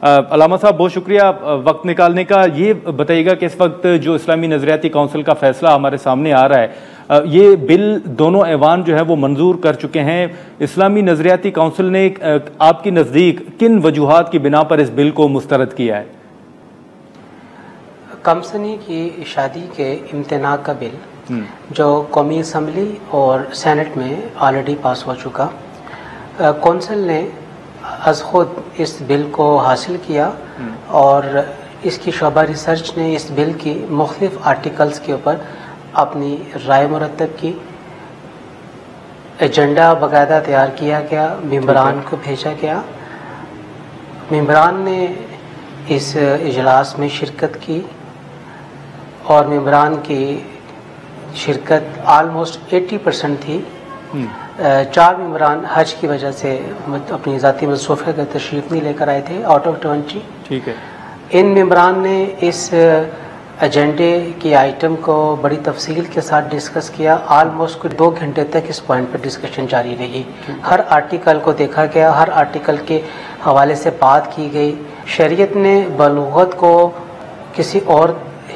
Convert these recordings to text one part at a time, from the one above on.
علامہ صاحب بہت شکریہ وقت نکالنے کا. یہ بتائیے گا کہ اس وقت جو اسلامی نظریاتی کونسل کا فیصلہ ہمارے سامنے آ رہا ہے، یہ بل دونوں ایوان جو ہے وہ منظور کر چکے ہیں. اسلامی نظریاتی کونسل نے آپ کی نزدیک کن وجوہات کی بنا پر اس بل کو مسترد کیا ہے؟ کم سنی کی شادی کے امتناع کا بل جو قومی اسمبلی اور سینٹ میں آلریڈی پاس ہو چکا، کونسل نے از خود اس بل کو حاصل کیا اور اس کی شعبہ ریسرچ نے اس بل کی مختلف آرٹیکلز کے اوپر اپنی رائے مرتب کی. ایجنڈا باقاعدہ تیار کیا گیا، ممبران کو بھیجا گیا. ممبران نے اس اجلاس میں شرکت کی اور ممبران کی شرکت آلموسٹ 80% تھی. 4 ممبران حج کی وجہ سے اپنی ذاتی مصروفیت کا تشریف نہیں لے کر آئے تھے آؤٹ آف 20. ٹھیک ہے. ان ممبران نے اس ایجنڈے کی آئٹم کو بڑی تفصیل کے ساتھ ڈسکس کیا. آلموسٹ کوئی 2 گھنٹے تک اس پوائنٹ پر ڈسکشن جاری رہی. ہر آرٹیکل کو دیکھا گیا، ہر آرٹیکل کے حوالے سے بات کی گئی. شریعت نے بلوغت کو کسی اور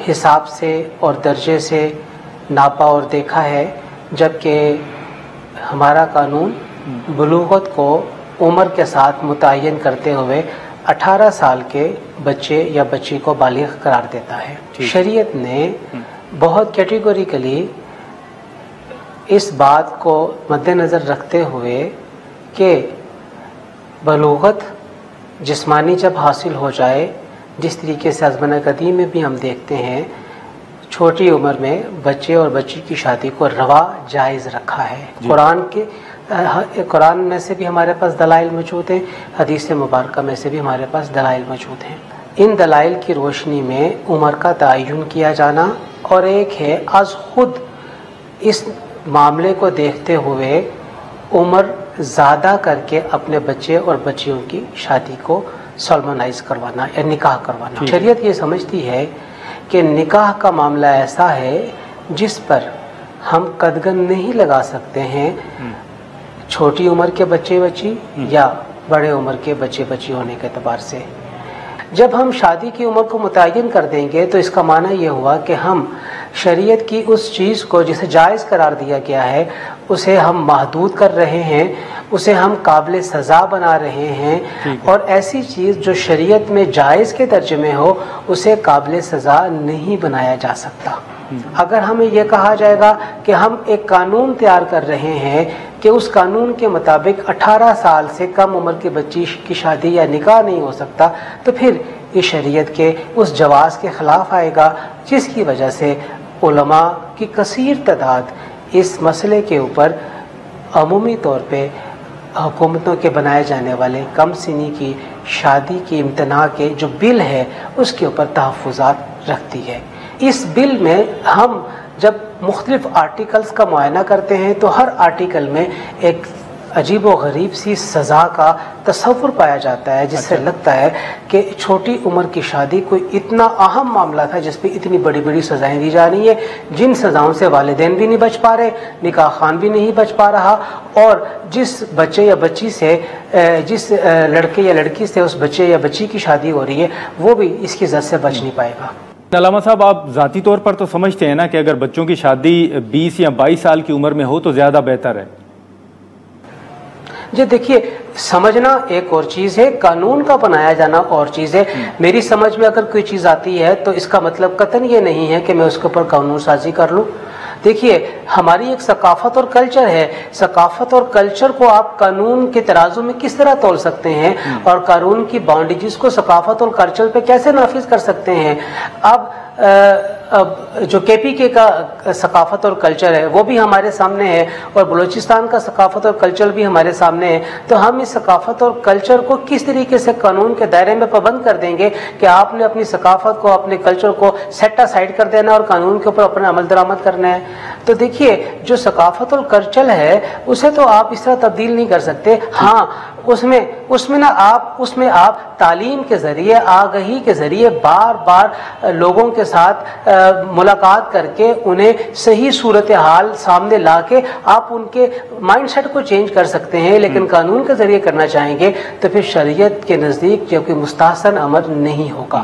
حساب سے اور درجے سے ناپا اور دیکھا ہے، جبکہ ہمارا قانون بلوغت کو عمر کے ساتھ متعین کرتے ہوئے 18 سال کے بچے یا بچی کو بالغ قرار دیتا ہے. شریعت نے بہت کیٹیگوریکلی اس بات کو مد نظر رکھتے ہوئے کہ بلوغت جسمانی جب حاصل ہو جائے، جس طریقے سے ازمنہ قدیم میں بھی ہم دیکھتے ہیں، چھوٹی عمر میں بچے اور بچی کی شادی کو روا جائز رکھا ہے. قرآن میں سے بھی ہمارے پاس دلائل موجود ہیں، حدیث مبارکہ میں سے بھی ہمارے پاس دلائل موجود ہیں. ان دلائل کی روشنی میں عمر کا تعین کیا جانا اور ایک ہے از خود اس معاملے کو دیکھتے ہوئے عمر زیادہ کر کے اپنے بچے اور بچیوں کی شادی کو سالمنائز کروانا یا نکاح کروانا. شریعت یہ سمجھتی ہے کہ نکاح کا معاملہ ایسا ہے جس پر ہم قدغن نہیں لگا سکتے ہیں چھوٹی عمر کے بچے بچی یا بڑے عمر کے بچے بچی ہونے کے اعتبار سے. جب ہم شادی کی عمر کو متعین کر دیں گے تو اس کا معنی یہ ہوا کہ ہم شریعت کی اس چیز کو جسے جائز قرار دیا گیا ہے اسے ہم محدود کر رہے ہیں، اسے ہم قابل سزا بنا رہے ہیں، اور ایسی چیز جو شریعت میں جائز کے درجے میں ہو اسے قابل سزا نہیں بنایا جا سکتا. اگر ہمیں یہ کہا جائے گا کہ ہم ایک قانون تیار کر رہے ہیں کہ اس قانون کے مطابق 18 سال سے کم عمر کے بچی کی شادی یا نکاح نہیں ہو سکتا، تو پھر یہ شریعت کے اس جواز کے خلاف آئے گا، جس کی وجہ سے علماء کی کثیر تعداد اس مسئلے کے اوپر عمومی طور پہ حکومتوں کے بنائے جانے والے کم سنی کی شادی کی امتناع کے جو بل ہے اس کے اوپر تحفظات رکھتی ہے. اس بل میں ہم جب مختلف آرٹیکلز کا معائنہ کرتے ہیں تو ہر آرٹیکل میں ایک عجیب و غریب سی سزا کا تصور پایا جاتا ہے، جس سے لگتا ہے کہ چھوٹی عمر کی شادی کوئی اتنا اہم معاملہ تھا جس پہ اتنی بڑی بڑی سزائیں دی جا رہی ہیں، جن سزاؤں سے والدین بھی نہیں بچ پا رہے، نکاح خوان بھی نہیں بچ پا رہا، اور جس بچے یا بچی سے جس لڑکے یا لڑکی سے اس بچے یا بچی کی شادی ہو رہی ہے وہ بھی اس کی زد سے بچ نہیں پائے گا. علامہ صاحب آپ ذاتی طور پر تو سمجھتے ہیں نا کہ اگر بچوں کی شادی 20 یا 22 سال کی عمر میں ہو تو زیادہ بہتر ہے؟ جی دیکھیے، سمجھنا ایک اور چیز ہے، قانون کا بنایا جانا اور چیز ہے. میری سمجھ میں اگر کوئی چیز آتی ہے تو اس کا مطلب قطعاً یہ نہیں ہے کہ میں اس کے اوپر قانون سازی کر لوں. دیکھیے، ہماری ایک ثقافت اور کلچر ہے. ثقافت اور کلچر کو آپ قانون کے ترازو میں کس طرح تول سکتے ہیں اور قانون کی باؤنڈریز کو ثقافت اور کلچر پہ کیسے نافذ کر سکتے ہیں؟ اب جو کے پی کے کا ثقافت اور کلچر ہے وہ بھی ہمارے سامنے ہے اور بلوچستان کا ثقافت اور کلچر بھی ہمارے سامنے ہے. تو ہم اس ثقافت اور کلچر کو کس طریقے سے قانون کے دائرے میں پابند کر دیں گے کہ آپ نے اپنی ثقافت کو، اپنے کلچر کو سیٹ اسائڈ کر دینا اور قانون کے اوپر اپنا عمل درآمد کرنا ہے؟ تو دیکھیے، جو ثقافت اور کلچر ہے اسے تو آپ اس طرح تبدیل نہیں کر سکتے. ہاں، اس میں آپ تعلیم کے ذریعے، آگہی کے ذریعے بار بار لوگوں کے ساتھ ملاقات کر کے انہیں صحیح صورتحال سامنے لا کے آپ ان کے مائنڈ سیٹ کو چینج کر سکتے ہیں، لیکن قانون کے ذریعے کرنا چاہیں گے تو پھر شریعت کے نزدیک جو کہ مستحسن امر نہیں ہوگا۔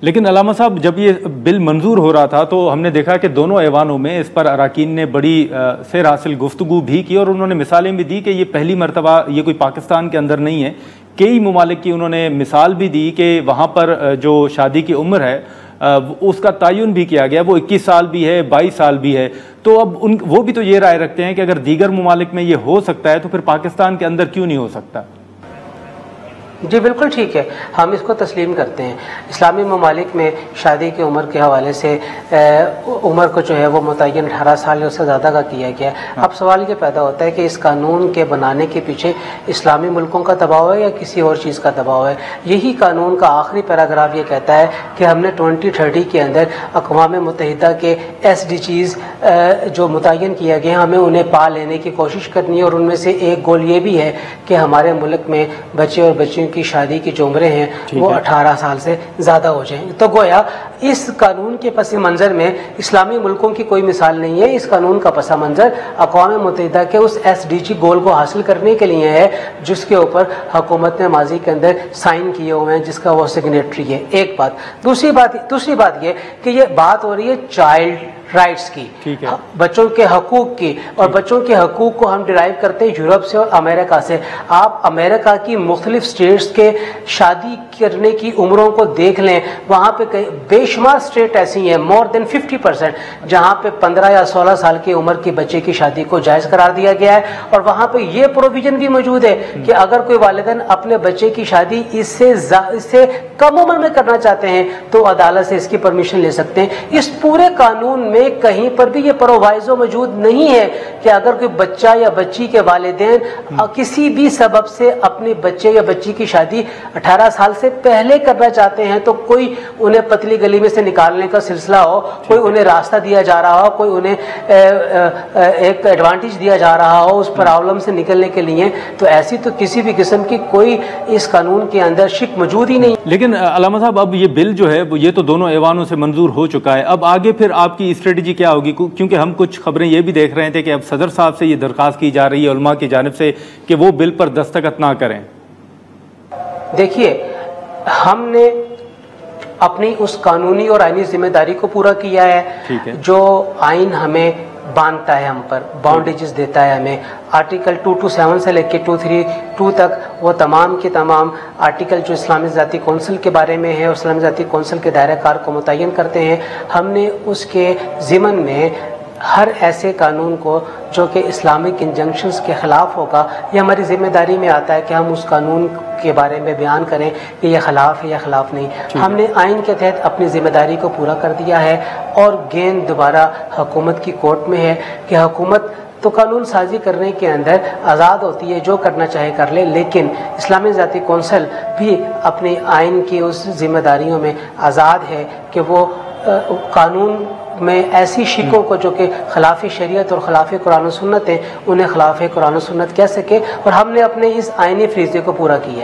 لیکن علامہ صاحب، جب یہ بل منظور ہو رہا تھا تو ہم نے دیکھا کہ دونوں ایوانوں میں اس پر اراکین نے بڑی سیر حاصل گفتگو بھی کی، اور انہوں نے مثالیں بھی دی کہ یہ پہلی مرتبہ یہ کوئی پاکستان کے اندر نہیں ہے، کئی ممالک کی انہوں نے مثال بھی دی کہ وہاں پر جو شادی کی عمر ہے اس کا تعین بھی کیا گیا، وہ 21 سال بھی ہے، 22 سال بھی ہے۔ تو اب وہ بھی تو یہ رائے رکھتے ہیں کہ اگر دیگر ممالک میں یہ ہو سکتا ہے تو پھر پاکستان کے اندر کیوں نہیں ہو سکتا؟ جی بالکل ٹھیک ہے، ہم اس کو تسلیم کرتے ہیں۔ اسلامی ممالک میں شادی کی عمر کے حوالے سے عمر کو جو ہے وہ متعین 18 سال یا اس سے زیادہ کا کیا گیا ہے۔ اب سوال یہ پیدا ہوتا ہے کہ اس قانون کے بنانے کے پیچھے اسلامی ملکوں کا دباؤ ہے یا کسی اور چیز کا دباؤ ہے؟ یہی قانون کا آخری پیراگراف یہ کہتا ہے کہ ہم نے 2030 کے اندر اقوام متحدہ کے SDGs جو متعین کیا گئے ہیں، ہمیں انہیں پا لینے کی کوشش کرنی ہے، اور ان میں سے ایک گول یہ بھی ہے کہ ہمارے ملک میں بچے اور بچیوں کی شادی کی جو عمریں ہیں وہ 18 سال سے زیادہ ہو جائیں۔ تو گویا اس قانون کے پس منظر میں اسلامی ملکوں کی کوئی مثال نہیں ہے، اس قانون کا پس منظر اقوام متحدہ کے اس SDG گول کو حاصل کرنے کے لیے ہے جس کے اوپر حکومت نے ماضی کے اندر سائن کیے ہوئے ہیں، جس کا وہ سگنیٹری ہے۔ ایک بات، دوسری بات یہ کہ یہ بات ہو رہی ہے چائلڈ رائٹس کی، بچوں کے حقوق کی، اور بچوں کے حقوق کو ہم ڈرائیو کرتے ہیں یورپ سے اور امریکہ سے۔ آپ امریکہ کی مختلف سٹیٹس کے شادی کرنے کی عمروں کو دیکھ لیں، وہاں پہ بے شمار سٹیٹ ایسی ہیں، مور دین 50%، جہاں پہ 15 یا 16 سال کی عمر کے بچے کی شادی کو جائز قرار دیا گیا ہے، اور وہاں پہ یہ پروویژن بھی موجود ہے کہ اگر کوئی والدین اپنے بچے کی شادی اس سے کم عمر میں کرنا چاہتے ہیں تو عدالت سے اس کی پرمیشن لے سکتے ہیں۔ اس پورے قانون میں کہیں پر بھی یہ پرووائزو موجود نہیں ہے کہ اگر کوئی بچہ یا بچی کے والدین کسی بھی سبب سے اپنے بچے یا بچی کی شادی 18 سال سے پہلے کرنا چاہتے ہیں تو کوئی انہیں پتلی گلی میں سے نکالنے کا سلسلہ ہو، کوئی انہیں راستہ دیا جا رہا ہو، کوئی انہیں ایک ایڈوانٹیج دیا جا رہا ہو اس پرابلم سے نکلنے کے لیے، تو ایسی تو کسی بھی قسم کی کوئی اس قانون کے اندر شک موجود ہی نہیں۔ لیکن علامہ صاحب، اب یہ بل جو ہے یہ تو دونوں ایوانوں سے منظور ہو چکا ہے، اب آگے پھر آپ کی اسٹریٹجی کیا ہوگی؟ کیونکہ ہم کچھ خبریں یہ بھی دیکھ رہے تھے کہ اب صدر صاحب سے یہ درخواست کی جا رہی ہے علماء کی جانب سے کہ وہ بل پر دستخط نہ کریں۔ دیکھیے، ہم نے اپنی اس قانونی اور آئینی ذمہ داری کو پورا کیا ہے جو آئین ہمیں باندھتا ہے، ہم پر باؤنڈیجز دیتا ہے ہمیں۔ آرٹیکل 227 سے لے کے 232 تک وہ تمام کے تمام آرٹیکل جو اسلامی ذاتی کونسل کے بارے میں ہے اور اسلامی ذاتی کونسل کے دائرہ کار کو متعین کرتے ہیں، ہم نے اس کے ضمن میں ہر ایسے قانون کو جو کہ اسلامک انجنکشنز کے خلاف ہوگا، یہ ہماری ذمہ داری میں آتا ہے کہ ہم اس قانون کے بارے میں بیان کریں کہ یہ خلاف ہے یا خلاف نہیں۔ ہم نے آئین کے تحت اپنی ذمہ داری کو پورا کر دیا ہے، اور گیند دوبارہ حکومت کی کورٹ میں ہے کہ حکومت تو قانون سازی کرنے کے اندر آزاد ہوتی ہے، جو کرنا چاہے کر لے، لیکن اسلامی ذاتی کونسل بھی اپنی آئین کی اس ذمہ داریوں میں آزاد ہے کہ وہ قانون میں ایسی شکوں کو جو کہ خلاف شریعت اور خلاف قرآن و سنت ہیں، انہیں خلاف قرآن و سنت کہہ سکے، اور ہم نے اپنے اس آئینی فریضے کو پورا کیا ہے۔